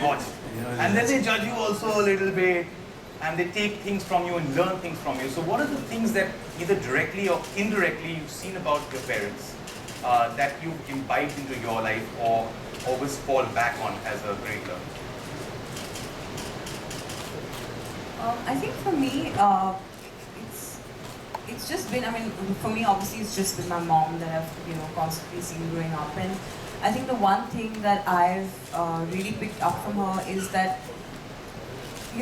watch. And then they judge you also a little bit, and they take things from you and learn things from you. So what are the things that either directly or indirectly you've seen about your parents that you've imbibed into your life or always fall back on as a great learner? I think for me, it's just been. I mean, for me, obviously, it's just been my mom that I've constantly seen growing up, and I think the one thing that I've really picked up from her is that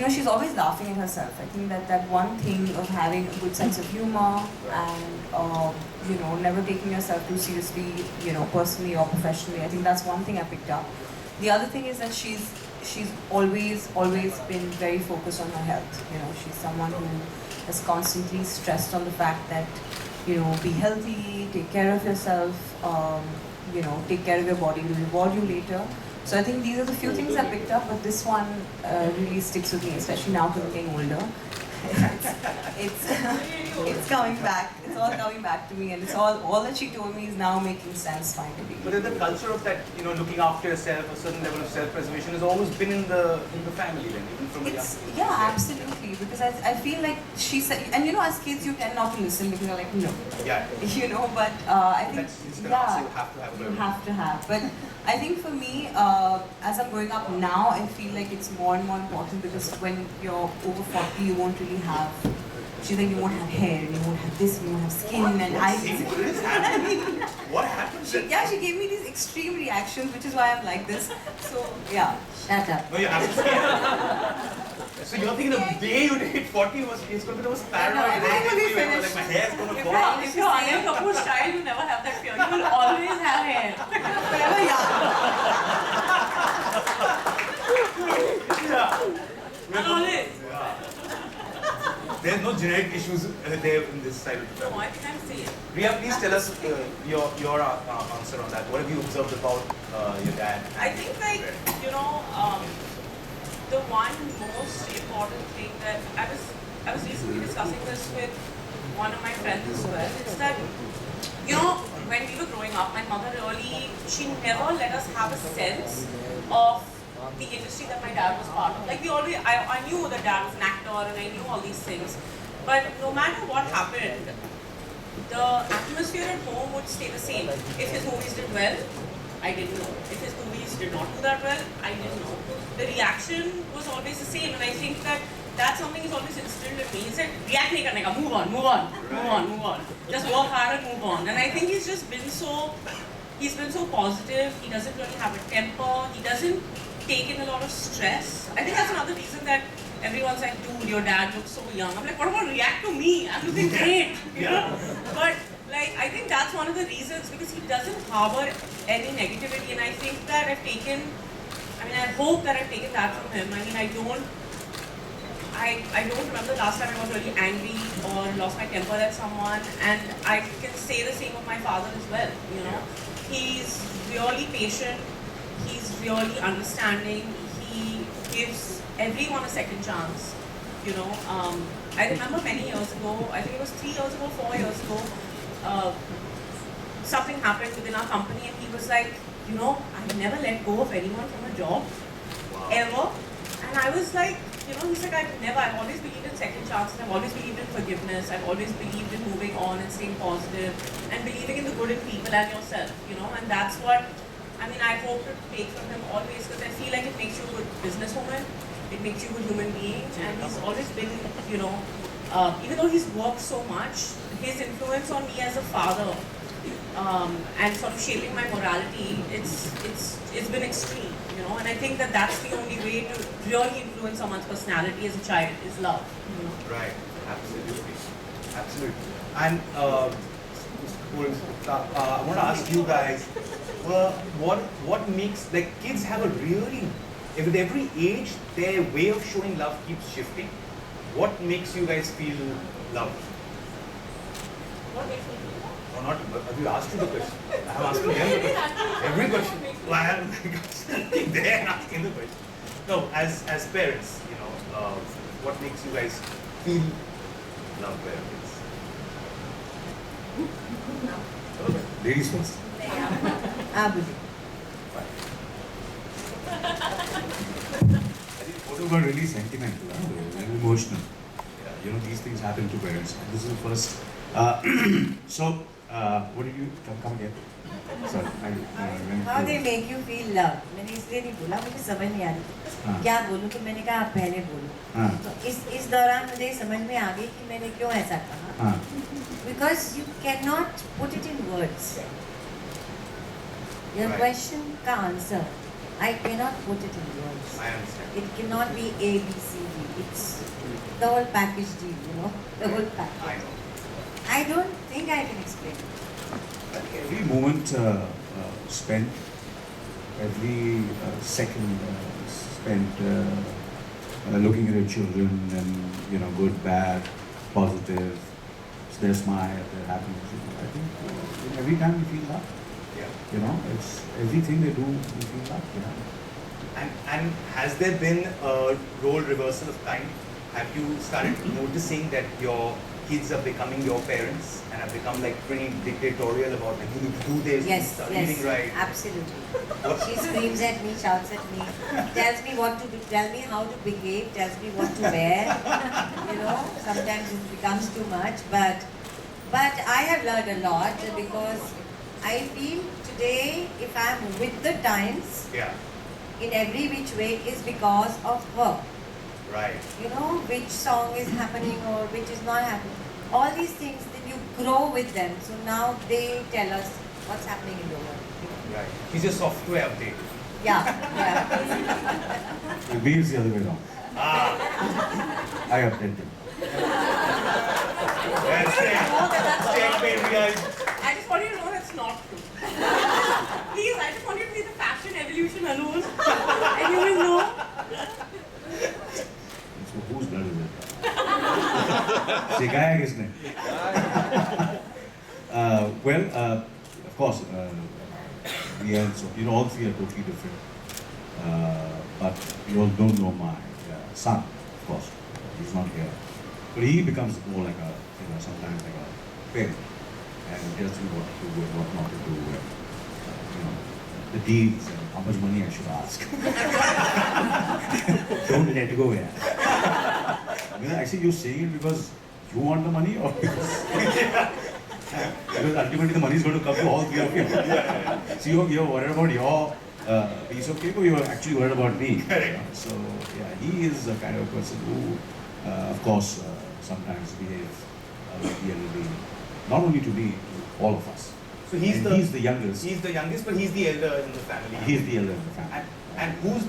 she's always laughing at herself. I think that one thing of having a good sense of humor and never taking yourself too seriously, personally or professionally. I think that's one thing I picked up. The other thing is that she's always been very focused on her health. She's someone who has constantly stressed on the fact that be healthy, take care of yourself, take care of your body. It will reward you later. So I think these are the few things I picked up, but this one really sticks with me, especially now because I'm getting older. It's coming back. It's all coming back to me, and it's all that she told me is now making sense finally. But then the culture of that, looking after yourself, a certain level of self-preservation has always been in the family, then, even from a young age. Yeah, absolutely. Because I feel like she said, and as kids you tend not to listen because you're like no. Yeah. But I think you have to have. But I think for me, as I'm growing up now, I feel like it's more and more important because when you're over 40, you won't really have. She's like, you won't have hair, and you won't have this, and you won't have skin, and eyes. What happened? She gave me these extreme reactions, which is why I'm like this. So, yeah, shut up. No, you have to say. So you're thinking the day you hit 40 it's going to be the most paranoid day. Like my hair's going to fall. If you're Anil Kapoor's child, you never have that fear. You will always have hair. Forever young. Yeah. Always. There's no genetic issues there in this side of the family. No, I think I'm safe. Riya, please tell us your answer on that. What have you observed about your dad? I think the one most important thing that I was recently discussing this with one of my friends as well, is that when we were growing up, my mother she never let us have a sense of the industry that my dad was part of. Like I knew that dad was an actor and I knew all these things, but no matter what happened, the atmosphere at home would stay the same. If his movies did well, I didn't know. If his movies did not do that well, I didn't know. The reaction was always the same, and I think that's something he's always instilled in me. He said, react nahi karne ka, move on. Just work hard and move on. And I think he's been so positive. He doesn't really have a temper. He doesn't take in a lot of stress. I think that's another reason that everyone's like, dude, your dad looks so young. I'm like, what about react to me? I'm looking great. But I think that's one of the reasons, because he doesn't harbor any negativity, and I think that I hope that I've taken that from him. I don't remember the last time I was really angry or lost my temper at someone, and I can say the same of my father as well. He's really patient. He's really understanding. He gives everyone a second chance. I remember many years ago, I think it was 3 years ago, 4 years ago, something happened within our company, and he was like, I've never let go of anyone from a job, ever. And I was like, he's like, I've always believed in second chances, I've always believed in forgiveness, I've always believed in moving on and staying positive, and believing in the good in people and yourself, and that's what, I hope to take from him always, because I feel like it makes you a good businesswoman, it makes you a good human being, and he's always been, even though he's worked so much, his influence on me as a father, and sort of shaping my morality, it's been extreme, and I think that's the only way to really influence someone's personality as a child, is love. Right, absolutely. And I want to ask you guys, what makes, kids have a really, with every age, their way of showing love keeps shifting. What makes you guys feel loved? What makes me feel love? Or not, have you asked you the question? I have asked you every question. Well, I am sitting there and asking the question. No, as parents, what makes you guys feel loved by your kids? Ladies first. Abott. think photo got really sentimental, very emotional. You know, these things happen to parents. And this is the first. What did you come again? Sorry, How they make you feel love? मैंने इसलिए नहीं बोला, मुझे समझ नहीं आ रही क्या बोलूँ, तो मैंने कहा आप पहले बोलो. तो इस दौरान मुझे समझ में आ गई कि मैंने क्यों ऐसा कहा. Because you cannot put it in words. Your question का answer, I cannot put it in words. I understand. It cannot be A, B, C, D. It's the whole package deal, you know, the whole I package. know. I don't think I can explain it. Every moment spent, every second spent looking at your children and, you know, good, bad, positive, their smile, their happiness. I think every time you feel love. Yeah. You know, it's everything they do, you feel love. You know. And has there been a role reversal of kind? Have you started noticing that your kids are becoming your parents and have become like pretty dictatorial about like you need to do this, you Yes, start yes, eating right? absolutely. She screams at me, shouts at me, tells me what to do, tells me how to behave, tells me what to wear. You know, sometimes it becomes too much, but I have learned a lot because I feel today if I'm with the times Yeah, in every which way is because of her. right. You know, which song is happening or which is not happening. All these things, then you grow with them. So now they tell us what's happening in the world. Right. He's a software update. Yeah, yeah. With me it's the other way around. Ah, I update them. that's it. Checkmate, guys. I just want you to know that's not true. Please, I just want you to see the fashion evolution alone. And you will know. So whose blood is it? सिखाया किसने? Of course, we are, so, you know, all three are totally different. But you all don't know my son, of course. He's not here. But he becomes more like a, you know, sometimes like a parent. And tells me what to do and what not to do. And, you know, the deals and how much money I should ask. Don't let go, yeah. I mean, actually, you're saying it because you want the money or because, because ultimately the money is going to come to all three of you. So you're worried about your piece of cake or you're actually worried about me. So, yeah, he is the kind of person who, of course, sometimes behaves really, not only to me, to all of us. So he's And the he's the youngest. He's the youngest, but he's the elder in the family. He's the elder in the family. And who's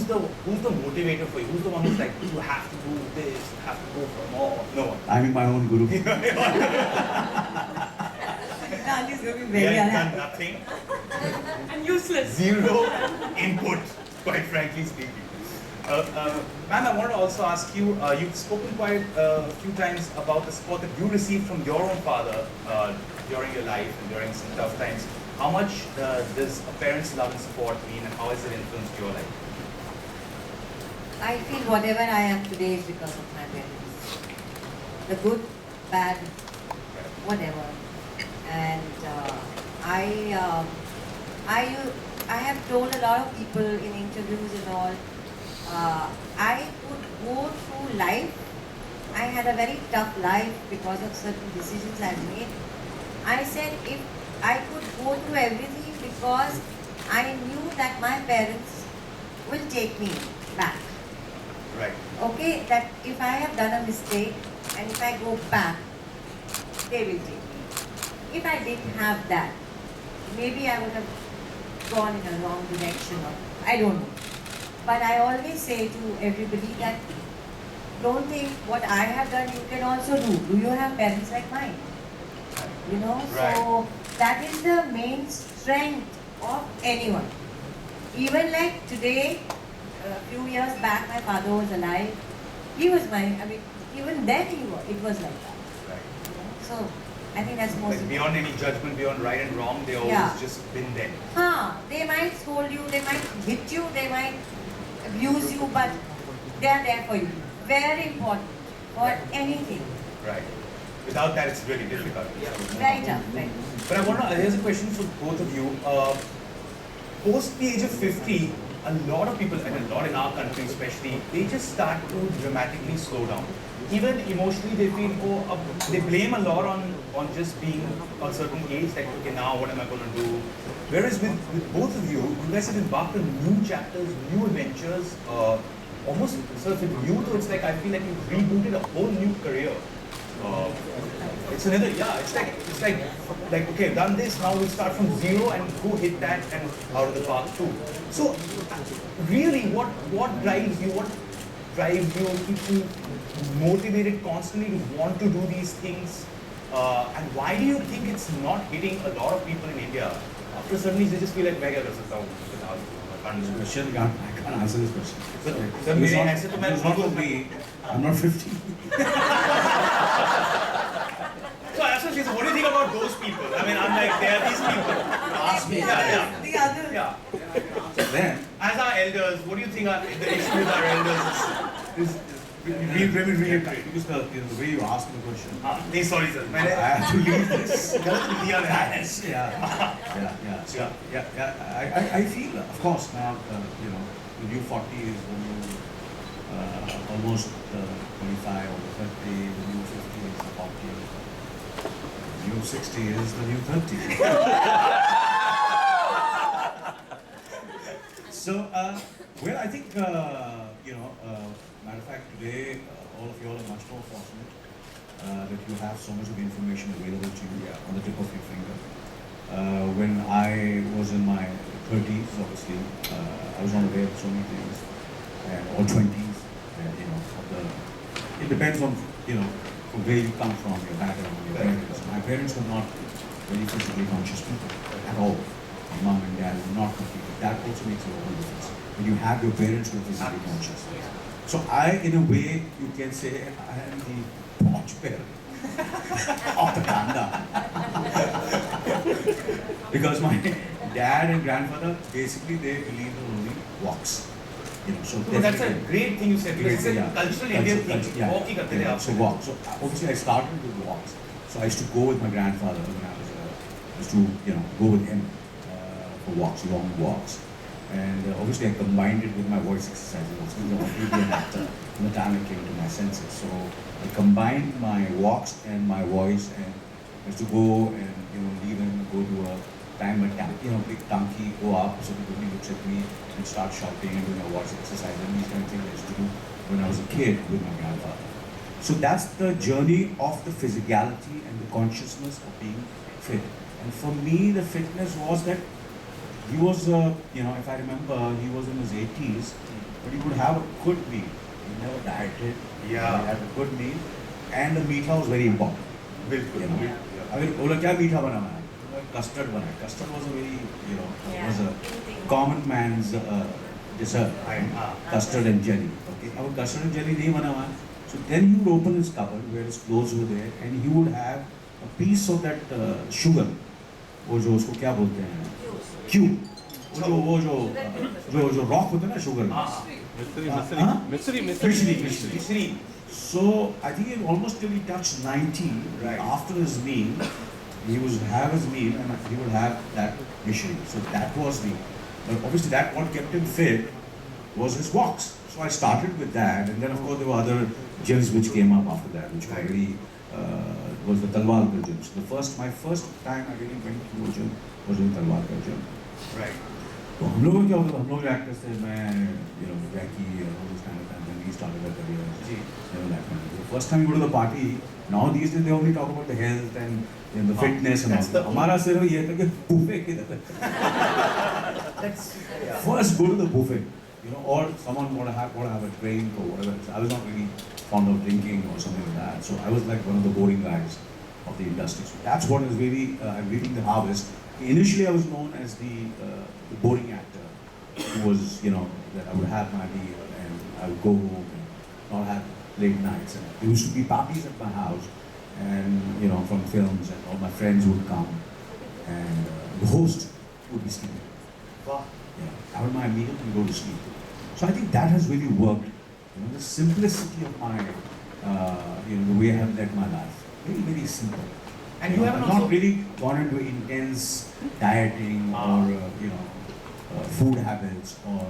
the motivator for you? Who's the one who's like, you have to do this, you have to go for more? No one. I'm my own guru. Gandhi's going to be very He has done unhappy. nothing. And useless. Zero input, quite frankly speaking. Ma'am, I want to also ask you, you've spoken quite a few times about the support that you received from your own father during your life and during some tough times. How much does a parent's love and support mean and how has it influenced your life? I feel whatever I am today is because of my parents. The good, bad, whatever. And I have told a lot of people in interviews and all, I could go through life. I had a very tough life because of certain decisions I made. I said if I could go through everything because I knew that my parents will take me back. Right. Okay, that if I have done a mistake and if I go back, they will take me. If I didn't have that, maybe I would have gone in a wrong direction or I don't know. But I always say to everybody that don't think what I have done you can also do. Do you have parents like mine? You know, Right. so that is the main strength of anyone. Even like today, a few years back, my father was alive. He was even then it was like that. Right. You know? So I think that's most Like beyond any judgment, beyond right and wrong, they always Yeah. just been there. They might scold you, they might hit you, they might abuse you, but they are there for you. Very important for anything. Right. Without that, it's really difficult. Right up, right. But here's a question for both of you. Post the age of 50, a lot of people, and a lot in our country especially, they just start to dramatically slow down. Even emotionally, they feel, they blame a lot on just being a certain age, like, okay, now what am I going to do? Whereas with both of you, you guys have embarked on new chapters, new adventures, almost sort of new, though it's like, I feel like you've rebooted a whole new career. It's another, it's like, okay, I've done this, now we'll start from zero and go hit that and out of the park too. So, really, what drives you, keeps you motivated constantly to want to do these things? And why do you think it's not hitting a lot of people in India? After suddenly they just feel like, I can't Question, I can't answer this question. Sir, It's मेरे not, ऐसे तो मैं it's not for me. I'm not 50. So Ashish, what do you think about those people? I mean, I'm like, there are these people. Ask me. The other. Yeah. Then, As our elders, what do you think are the issue with our elders is because the way you asked me the question, sorry sir. I have to leave this. Yes. Yeah. So, I feel, of course, now, the new 40 is the new, almost 25 or 30, the new 50 is the 40, the new 60 is the new 30. So, well, I think, matter of fact, today, all of you all are much more fortunate that you have so much of information available to you on the tip of your finger. When I was in my 30s, obviously, I was not aware of so many things, or 20s, it depends on, from where you come from, your background, your parents. My parents were not very physically conscious people at all. My mom and dad were not completely. That also makes a lot of difference. When you have your parents who are physically conscious. So I, in a way, you can say, I am the porch parent of the Kanda. Because my dad and grandfather, basically, they believe in only walks. So that's a great thing you said, because it's a cultural Indian thing. Walk ही करते थे आप. So walk. So obviously I started with walks. So I used to go with my grandfather when I used to, go with him for walks, long walks. And obviously I combined it with my voice exercises also. I wanted to be an actor from the time I came to my senses. So I combined my walks and my voice, and I used to go and leave and go to a time big donkey, go up so everybody looks at me and start shouting and doing a voice exercise, and these kind of things I used to do when I was a kid with my grandfather. So that's the journey of the physicality and the consciousness of being fit. And for me, the fitness was that he was, if I remember, he was in his 80s, but he would have a good meal. He never dieted. Yeah. He had a good meal, and the meetha was very important. I mean, बोला क्या मीठा बना है? Custard बना है. Custard was a very, was a common man's dessert. Custard and jelly. Okay. अब custard and jelly नहीं बना हुआ. So then he would open his cupboard where his clothes were there, and he would have a piece of that sugar. वो जो उसको क्या बोलते हैं? Cube. वो जो rock होता है ना sugar में. Misri. So I think it almost till he touched 90. Right. After his meal, he would have his meal and he would have that misri. So that was but obviously that what kept him fit was his walks. So I started with that, and then of course there were other gyms which came up after that, which were very was the Talwalkar gym. So my first time I really went to a gym was in Talwalkar gym. Right. तो हम लोगों क्या होता था, हम लोग actors थे, मैं Jackie all this kind of thing, then we started our career. That kind of thing. The first time you go to the party, now these days they only talk about the health and the fitness and all. हमारा सिर्फ ये था कि buffet किधर है. First go to the buffet, or someone want to have a drink or whatever. I was not really fond of drinking or something like that, so I was like one of the boring guys of the industry. So that's what is really I'm reaping the harvest. Initially, I was known as the boring actor who was, that I would have my meal and I would go home and not have late nights. And there used to be parties at my house, and from films, and all my friends would come, and the host would be sleeping. Have my meal and go to sleep. So I think that has really worked. The simplicity of my, the way I have led my life, very, very simple. And you have not really gone into intense dieting or food habits, or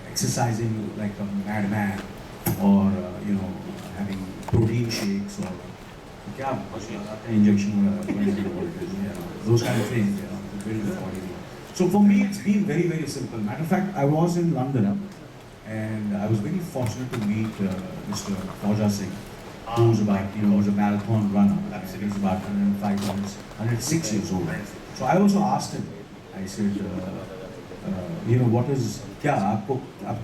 exercising like a madman, or having protein shakes, or injection, those kind of things, to build the body. So for me, it's been very, very simple. Matter of fact, I was in London, and I was very fortunate to meet Mr. Fauja Singh, who's about, who's a marathon runner. He's about 106 years old. So I also asked him, I said, what is, ab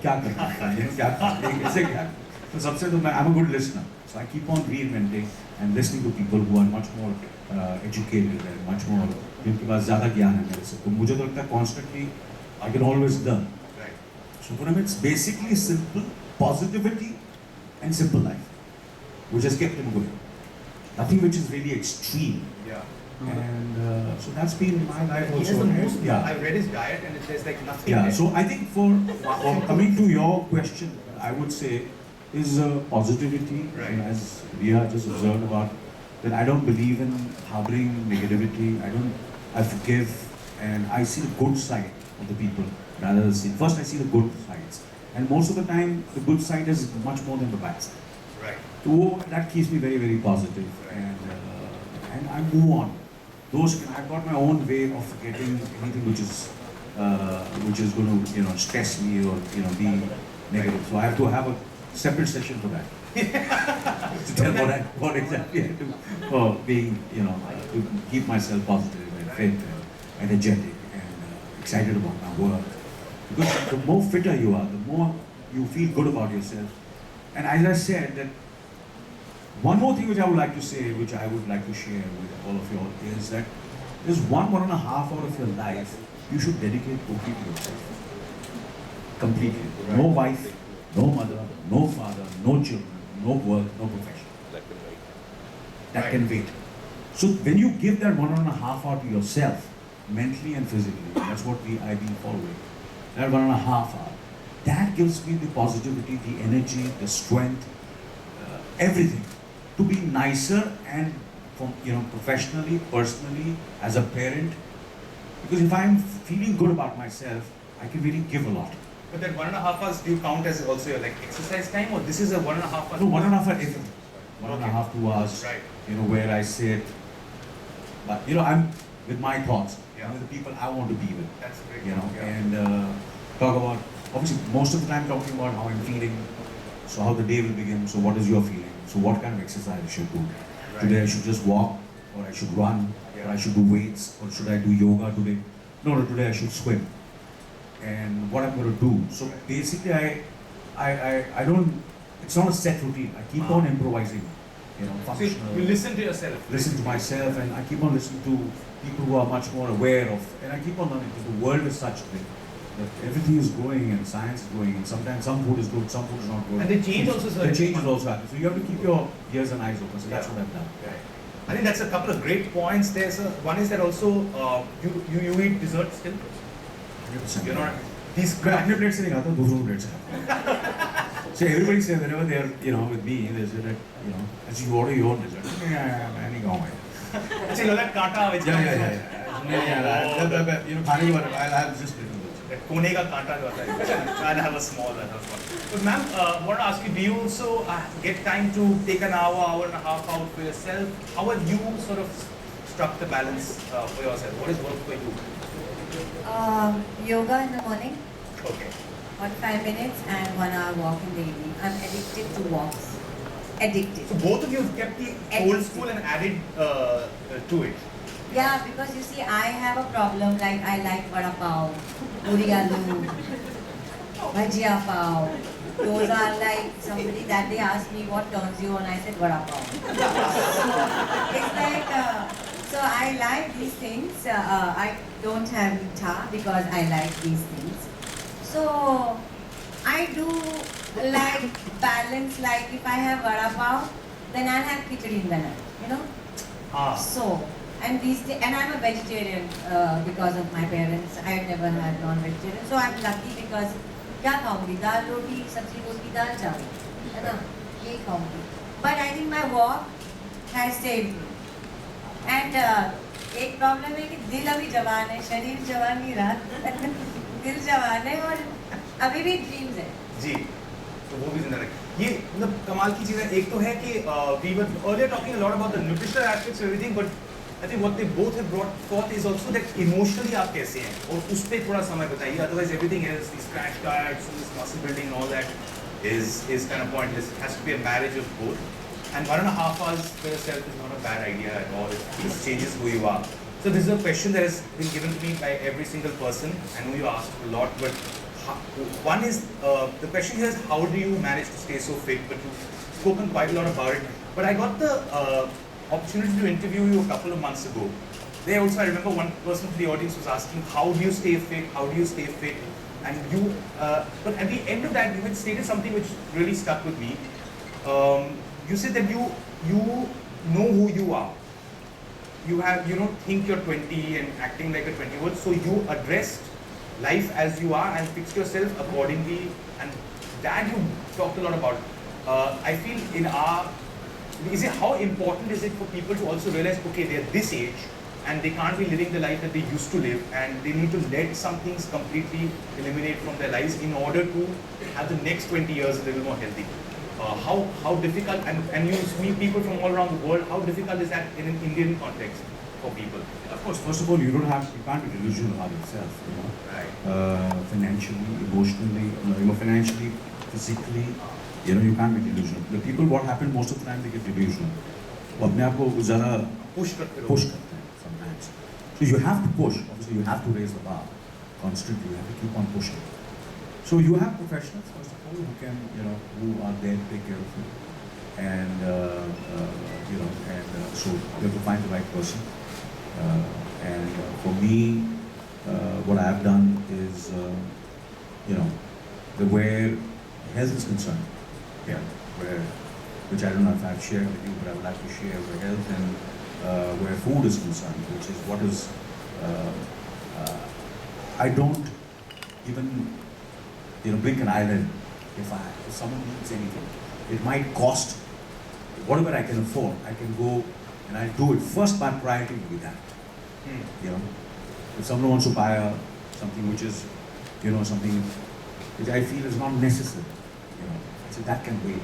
kya karna hai? So सबसे तो I'm a good listener. So I keep on reinventing and listening to people who are much more educated and much more, जिनके पास ज़्यादा ज्ञान है मेरे से. तो मुझे तो लगता है constantly I can always learn. Right. So for him, it's basically simple positivity and simple life, which has kept him going. Nothing which is really extreme. Yeah. And so that's been my life He has also. the most, Yeah. I read his diet and there's like nothing Yeah. there. So I think for coming to your question, I would say is positivity. Right. And as Ria just observed about that, I don't believe in harboring negativity. I forgive, and I see the good side of the people rather than see. First, I see the good sides, and most of the time, the good side is much more than the bad side. Right. So that keeps me very, very positive, and I move on. I've got my own way of forgetting anything which is going to stress me or be negative. So I have to have a separate session for that. To tell what exactly I do for being, to keep myself positive and fit and energetic and excited about my work. Because the more fitter you are, the more you feel good about yourself. And as I said, that one more thing which I would like to say, which I would like to share with all of you all, is that there's 1.5 hour of your life you should dedicate totally to yourself. Completely. No wife, no mother, no father, no children, no work, no profession. That can wait. So when you give that 1.5 hour to yourself, mentally and physically, that's what I've been following. That 1.5 hour, that gives me the positivity, the energy, the strength, everything to be nicer and from professionally, personally, as a parent. Because if I'm feeling good about myself, I can really give a lot. But that 1.5 hours, do you count as also your like exercise time, or this is a 1.5 hours? No, 1.5 hour everything. 1.5, 2 hours. Right. Where I sit. But I'm with my thoughts. Yeah. With the people I want to be with. That's great. Yeah. And talk about, obviously most of the time talking about how I'm feeling, so how the day will begin, so what is your feeling, so what kind of exercise I should do. Right. Today I should just walk, or I should run, or I should do weights, or should I do yoga today? No, today I should swim. And what I'm going to do. So basically I don't, it's not a set routine. I keep on improvising, So functional. you listen to yourself. Listen to myself, and I keep on listening to people who are much more aware of, and I keep on learning, because the world is such that everything is growing and science is growing, and sometimes some food is good, some food is not good. And the change also, sir. The change is also happening. So you have to keep your ears and eyes open. So that's what I've done. Right. I think that's a couple of great points there, sir. One is that also you eat dessert still. 100%. You're not these मैं अपने plate से नहीं खाता, दूसरों plate से खाता. So everybody says whenever they're with me, they say that as you order your own dessert. Yeah, मैं नहीं खाऊंगा. अच्छा you know that कांटा which Yeah. नहीं खाने के बाद I'll have just little bit. that कोने का कांटा जो आता है. I'll have a small. But ma'am, I want to ask you, do you also get time to take an hour and a half out for yourself? How have you sort of struck the balance for yourself? What is work for you? Yoga in the morning, Okay. 45 minutes, and 1 hour walk in the evening. I'm addicted to walks. Addicted. So both of you have kept the old school and added to it. Yeah, because you see, I have a problem. Like I like vada pav, puri aloo, bhajia pav. Those are like somebody that they asked me what turns you on. I said vada pav. It's like so I like these things. I don't have guitar because I like these things. So I do like balance. Like if I have vada pav, then I'll have khichdi in the night. So. And I'm a vegetarian because of my parents. I've never had non-vegetarian, so I'm lucky because क्या खाऊंगी दाल रोटी सब्जी रोटी दाल चावल है ना यही खाऊंगी. But I think my walk has saved me. And एक problem है कि दिल अभी जवान है शरीर जवान नहीं रहा. दिल जवान है और अभी भी ड्रीम्स है. जी, तो वो भी जिंदा रखे. ये मतलब कमाल की चीज़ है. एक तो है कि we were earlier talking a lot about the nutritional aspects of everything, but I think what they both have brought forth is also that emotionally आप कैसे हैं और उस पर थोड़ा समय बताइए. Otherwise everything else, these crash diets, this muscle building and all that is kind of pointless. It has to be a marriage of both. And 1.5 hours for yourself is not a bad idea at all. It changes who you are. So this is a question that has been given to me by every single person. I know you asked a lot, but one is, the question here is how do you manage to stay so fit? But you've spoken quite a lot about it. But I got the opportunity to interview you a couple of months ago. There also, I remember one person from the audience was asking, how do you stay fit? How do you stay fit? And you, but at the end of that, you had stated something which really stuck with me. You said that you know who you are. You don't think you're 20 and acting like a 20-year-old. So you addressed life as you are and fixed yourself accordingly. And that you talked a lot about. I feel how important is it for people to also realize, okay, they're this age and they can't be living the life that they used to live, and they need to let some things completely eliminate from their lives in order to have the next 20 years a little more healthy. How difficult, and you meet people from all around the world, how difficult is that in an Indian context for people? Of course, first of all, you can't be delusional about yourself, you know. Right. Financially, emotionally, financially, physically, you can't be delusional. The people, what happens most of the time, they get delusional. वो अपने आप को ज़्यादा push करते हैं sometimes. So you have to push. Obviously, you have to raise the bar constantly. You have to keep on pushing. So you have professionals, first of all, who can, who are there to take care of you, and so you have to find the right person. And for me, what I have done is, where health is concerned, which I don't know if I've shared with you, but I would like to share where health and where food is concerned, which is what is, I don't even, blink an eyelid if someone needs anything. It might cost whatever I can afford. I can go and I do it. First, my priority will be that. If someone wants to buy something which is, something which I feel is not necessary, I say that can wait.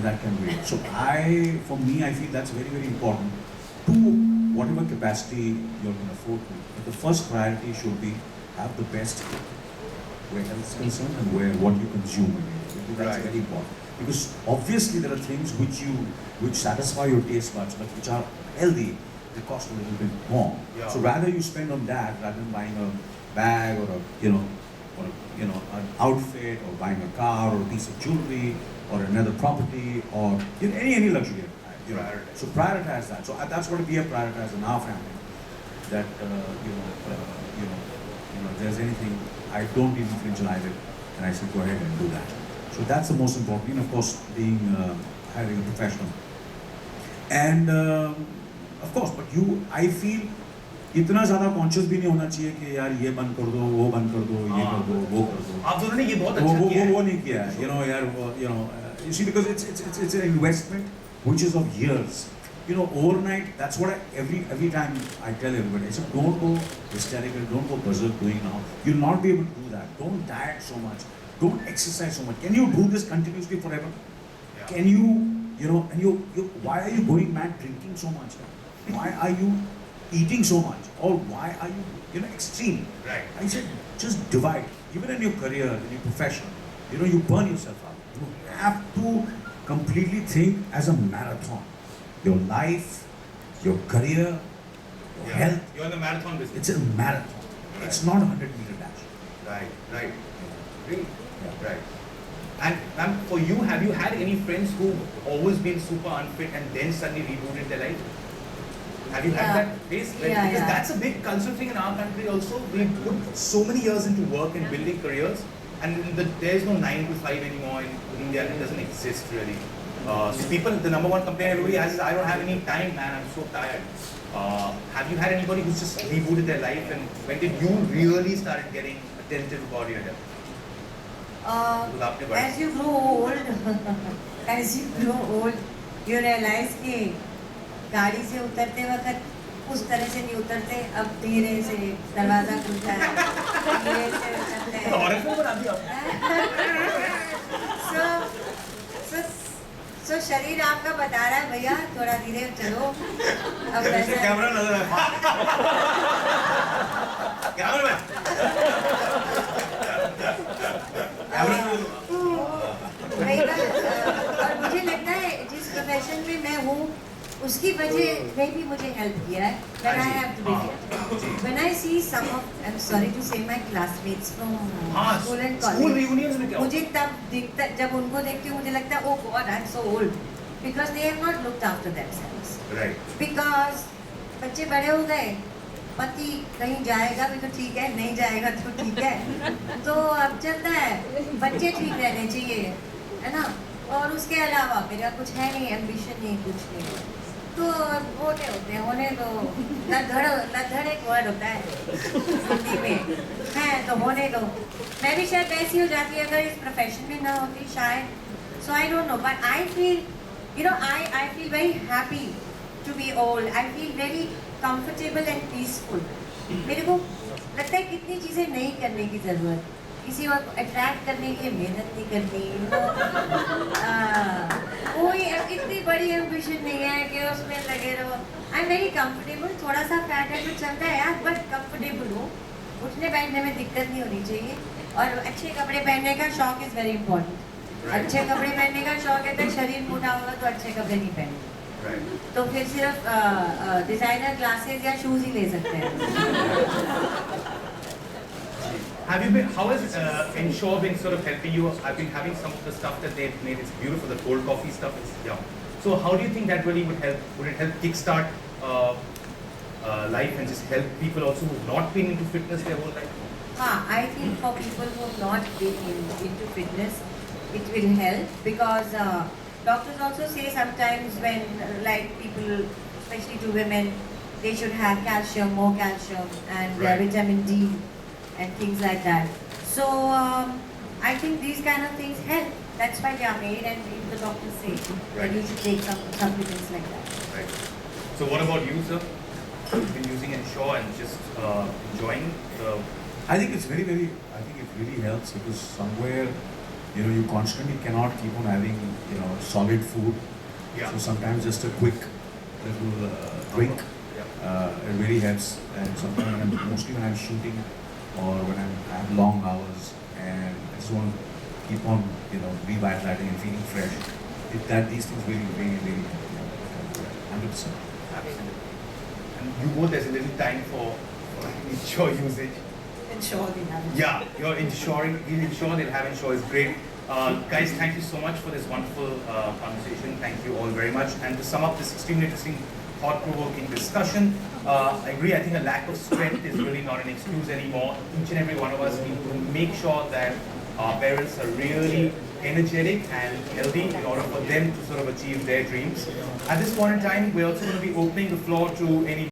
That can wait. So for me, I feel that's very, very important to whatever capacity you can afford to. But the first priority should be have the best where health is concerned and what you consume. That's very important. Because obviously there are things which satisfy your taste buds, but which are healthy, they cost a little bit more. Yeah. So rather you spend on that rather than buying a bag or an outfit, or buying a car or a piece of jewelry or another property or any luxury. So prioritize that. So that's what we have prioritized in our family. That if there's anything, I don't even flinch an eyelid, and I say go ahead and do that. So that's the most important. And of course, having a professional. And of course, but I feel इतना ज़्यादा conscious भी नहीं होना चाहिए कि यार ये बंद कर दो, वो बंद कर दो, ये कर दो, वो कर दो. आप दोनों ने ये बहुत अच्छा किया है. वो नहीं किया है. You see, because it's an investment which is of years. Overnight, that's what every time I tell everybody. I say, don't go hysterical, don't go berserk doing now. You'll not be able to do that. Don't diet so much. Don't exercise so much. Can you do this continuously forever? Yeah. Can you, why are you going mad drinking so much? Why are you eating so much? Or why are you, extreme? Right. I said, just divide. Even in your career, in your profession, you burn yourself out. You have to completely think as a marathon. Your life, your career, your health. You're in the marathon business. It's a marathon. Right. It's not a 100-meter dash. Right. Really? Yeah. Right. And ma'am, for you, have you had any friends who've always been super unfit and then suddenly rebooted their life? Have you had that phase? Because that's a big cultural thing in our country also. We put so many years into work and building careers, and there is no 9 to 5 anymore in India. It doesn't exist really. So people, the number one complaint everybody has is, I don't have any time, man, I'm so tired. Have you had anybody who's just rebooted their life, and when did you really start getting attentive about your health? As you grow old, you realize कि गाड़ी से उतरते वक्त उस तरह से नहीं उतरते, अब धीरे से दरवाजा खुलता है, धीरे से चलते हैं। सो शरीर आपका बता रहा है भैया थोड़ा धीरे चलो। अब वैसा कैमरा नजर है। कैमरा वही बात, और मुझे लगता है जिस प्रोफेशन में मैं हूँ उसकी वजह ने भी मुझे हेल्प किया है। When I have to be here, when I see some of, I'm sorry to say, my classmates from school and school college, reunions में क्या मुझे तब दिखता, जब उनको देखती हूँ मुझे लगता है oh God, I'm so old because they have not looked after themselves. Right Because बच्चे बड़े हो गए, पति कहीं जाएगा भी तो ठीक है, नहीं जाएगा तो ठीक है, तो अब चलता है, बच्चे ठीक रहने चाहिए, है ना। और उसके अलावा मेरा कुछ है नहीं, एम्बिशन नहीं, कुछ नहीं, तो होते होने दो। लधड़ एक वर्ड होता है हिंदी में, है तो होने दो। मैं भी शायद वैसी हो जाती अगर इस प्रोफेशन में ना होती शायद। So I don't know, but I feel, you know, I feel very happy to be old. I feel very comfortable and peaceful. मेरे को लगता है कितनी चीज़ें नहीं करने की ज़रूरत, किसी और को अट्रैक्ट करने के लिए मेहनत नहीं करनी, कोई इतनी बड़ी एम्बिशन नहीं है कि उसमें लगे रहो। आई एम वेरी कंफर्टेबल, थोड़ा सा फैट है तो चलता है यार, बट कंफर्टेबल हो, उठने बैठने में दिक्कत नहीं होनी चाहिए। और अच्छे कपड़े पहनने का शौक इज़ वेरी इंपॉर्टेंट। अच्छे कपड़े पहनने का शौक है तो शरीर मोटा होगा तो अच्छे कपड़े नहीं पहने, तो फिर सिर्फ डिजाइनर ग्लासेस या शूज ही ले सकते हैं। Have you been? How has Ensure been sort of helping you? I've been having some of the stuff that they've made. It's beautiful. The cold coffee stuff is yum. So how do you think that really would help? Would it help kickstart life and just help people also who've not been into fitness their whole life? I think for people who have not been into fitness, it will help because doctors also say sometimes when like people, especially to women, they should have calcium, more calcium, and Right. vitamin D and things like that. So I think these kind of things help. That's why they are made, and the doctors say that you should take some supplements like that. Right. So what about you, sir? You've been using Ensure and just enjoying the. I think it's very, very, I think it really helps because somewhere, you know, you constantly cannot keep on having, you know, solid food. Yeah. So sometimes just a quick little drink, it really helps. And sometimes mostly when I'm shooting or when I have long hours and I just want to keep on, you know, revitalizing and feeling fresh. These things really, really, really help. 100%. Absolutely. And you both, there's a little time for Ensure usage. Ensure they have it. Yeah, you'll ensure they'll have Ensure is great. Guys, thank you so much for this wonderful conversation. Thank you all very much. And to sum up this extremely interesting, thought-provoking discussion, I agree, I think a lack of strength is really not an excuse anymore. Each and every one of us need to make sure that our parents are really energetic and healthy in order for them to sort of achieve their dreams. At this point in time, we're also going to be opening the floor to any